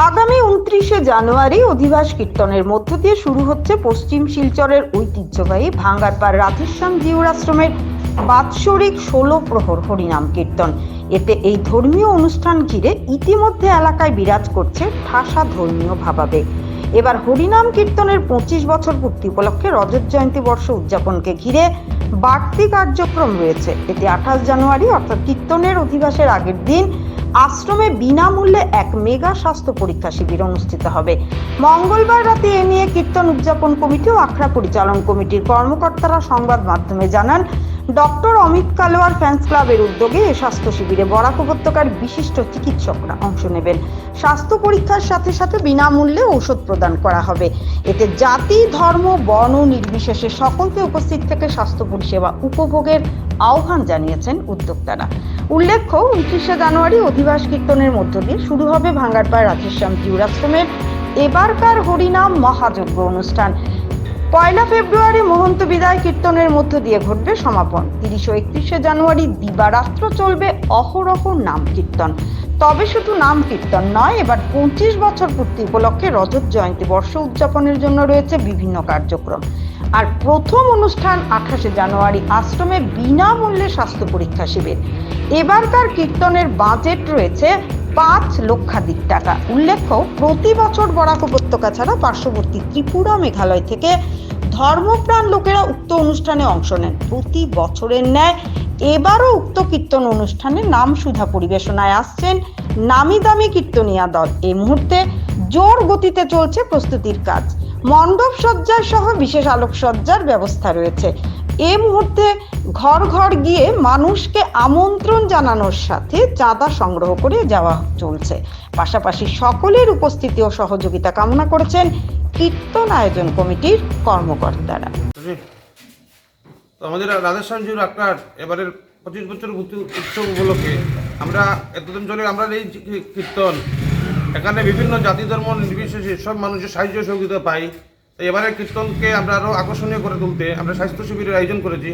আগামী 29শে জানুয়ারি অধিবাস কীর্তনের মধ্য দিয়ে শুরু হচ্ছে পশ্চিম শিলচরের ঐতিহ্যবাহী ভাঙ্গারপাড় রাধেশ্যাম জিউর আশ্রমের বাৎসরিক 16 প্রহর হরিনাম কীর্তন। এতে এই ধর্মীয় অনুষ্ঠান ঘিরে ইতিমধ্যে এলাকায় বিরাজ করছে ঠাসা ধর্মীয় ভাবাবেগ। এবার হরিনাম কীর্তনের 25 বছর পূর্তি উপলক্ষে রজত জয়ন্তী বর্ষ উদযাপনকে ঘিরে বাড়তি কার্যক্রম রয়েছে। এতে 28 জানুয়ারি অর্থাৎ কীর্তনের অধিবাসের আগের দিন আশ্রমে বিনামূল্যে এক মেগা স্বাস্থ্য পরীক্ষা শিবির অনুষ্ঠিত হবে। মঙ্গলবার রাতে এ নিয়ে কীর্তন উদযাপন কমিটি ও আখড়া পরিচালন কমিটির কর্মকর্তারা সংবাদ মাধ্যমে জানান, ডক্টর অমিত কালোয়ার ফ্যান্স ক্লাবের উদ্যোগে এই স্বাস্থ্য শিবিরে বরাক উপত্যকার বিশিষ্ট চিকিৎসকরা অংশ নেবেন। স্বাস্থ্য পরীক্ষার সাথে সাথে বিনামূল্যে ঔষধ প্রদান করা হবে। এতে জাতি, ধর্ম, বর্ণ নির্বিশেষে সকলকে উপস্থিত থেকে স্বাস্থ্য পরিষেবা উপভোগের আহ্বান জানিয়েছেন উদ্যোক্তারা। উল্লেখ্য, 29শে জানুয়ারি অধিবাস কীর্তনের মধ্য দিয়ে শুরু হবে ভাঙ্গারপাড় রাধেশ্যাম জিউর আশ্রমের এবারকার হরিনাম মহাযজ্ঞ অনুষ্ঠান। 1 ফেব্রুয়ারি মহন্ত বিদায় কীর্তনের মধ্য দিয়ে ঘটবে সমাপন। 30 ও 31শে জানুয়ারি দিবারাত্র চলবে অহরহ নাম কীর্তন। তবে শুধু নাম কীর্তন নয়, এবার 25 বছর পূর্তি উপলক্ষে রজত জয়ন্তী বর্ষ উদযাপনের জন্য রয়েছে বিভিন্ন কার্যক্রম। আর প্রথম অনুষ্ঠান 28শে জানুয়ারি আশ্রমে বিনামূল্যে স্বাস্থ্য পরীক্ষা শিবির। এবারকার কীর্তনের বাজেট রয়েছে 5 লক্ষাধিক টাকা। উল্লেখ্য, প্রতি বছর বরাক উপত্যকা ছাড়া পার্শ্ববর্তী ত্রিপুরা, মেঘালয় থেকে ধর্মপ্রাণ লোকেরা উক্ত অনুষ্ঠানে অংশ নেন। প্রতি বছরের ন্যায় এবারও উক্ত কীর্তন অনুষ্ঠানে নাম সুধা পরিবেশনায় আসছেন নামি দামি কীর্তনিয়া দল। এই মুহূর্তে জোর গতিতে চলছে প্রস্তুতির কাজ। মণ্ডপ সজ্জার সহ বিশেষ আলোকসজ্জার ব্যবস্থা রয়েছে। এই মুহূর্তে ঘর ঘর গিয়ে মানুষকে আমন্ত্রণ জানানোর সাথে চাঁদা সংগ্রহ করে যাওয়া চলছে। পাশাপাশি সকলের উপস্থিতি ও সহযোগিতা কামনা করেছেন কীর্তন আয়োজন কমিটির কর্মকর্তারা। আমাদের রাধেশ্যাম জিউর আখড়ার এবারের 25 বছর উৎসব উপলক্ষে আমরা এতদিন ধরে আমরা এই কীর্তন এখানে বিভিন্ন জাতি ধর্ম নির্বিশেষে সব মানুষের সাহায্য সহযোগিতা পাই। তো এবারের কীর্তনকে আমরা আরও আকর্ষণীয় করে তুলতে আমরা স্বাস্থ্য শিবিরের আয়োজন করেছি,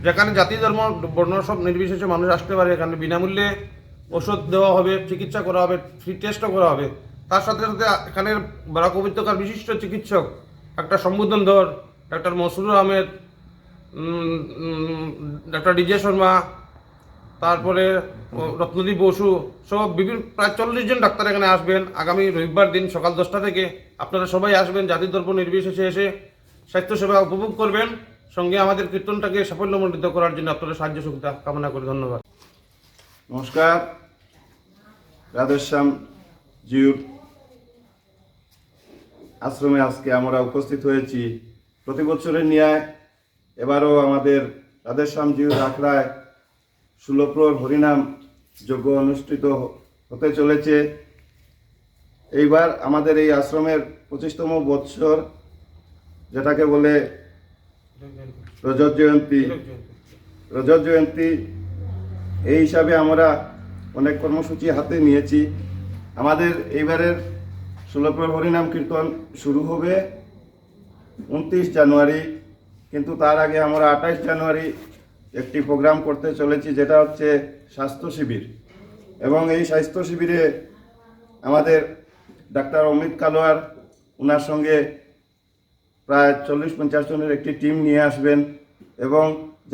যেখানে জাতি ধর্ম বর্ণ সব নির্বিশেষে মানুষ আসতে পারে। এখানে বিনামূল্যে ওষুধ দেওয়া হবে, চিকিৎসা করা হবে, ফ্রি টেস্টও করা হবে। তার সাথে সাথে এখানের বরাক উপত্যকার বিশিষ্ট চিকিৎসক ডাক্তার শম্ভুধন ধর, doctor Masrur Ahmed, doctor DJ Sharma, তারপরে রত্নদীপ বসু সব বিভিন্ন প্রায় 40 জন ডাক্তার এখানে আসবেন আগামী রবিবার দিন সকাল 10টা থেকে। আপনারা সবাই আসবেন, জাতি ধর্ম নির্বিশেষে এসে স্বাস্থ্যসেবা উপভোগ করবেন। সঙ্গে আমাদের কীর্তনটাকে সাফল্যমণ্ডিত করার জন্য আপনারা সাহায্য সহযোগিতা কামনা করি। ধন্যবাদ। নমস্কার। রাধেশ্যাম জিউর আশ্রমে আজকে আমরা উপস্থিত হয়েছি। প্রতি বছরের ন্যায় এবারও আমাদের রাধেশ্যাম জিউর আখড়ায় 16 প্রহর হরিনাম যজ্ঞ অনুষ্ঠিত হতে চলেছে। এইবার আমাদের এই আশ্রমের 25তম বৎসর, যেটাকে বলে রজত জয়ন্তী। এই হিসাবে আমরা অনেক কর্মসূচি হাতে নিয়েছি। আমাদের এইবারের 16 প্রহর হরিনাম কীর্তন শুরু হবে 29 জানুয়ারি, কিন্তু তার আগে আমরা 28 জানুয়ারি একটি প্রোগ্রাম করতে চলেছি, যেটা হচ্ছে স্বাস্থ্য শিবির। এবং এই স্বাস্থ্য শিবিরে আমাদের ডাক্তার অমিত কালোয়ার, ওনার সঙ্গে প্রায় 40-50 জনের একটি টিম নিয়ে আসবেন এবং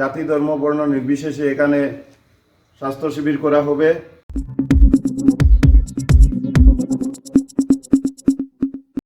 জাতি ধর্ম বর্ণ নির্বিশেষে এখানে স্বাস্থ্য শিবির করা হবে।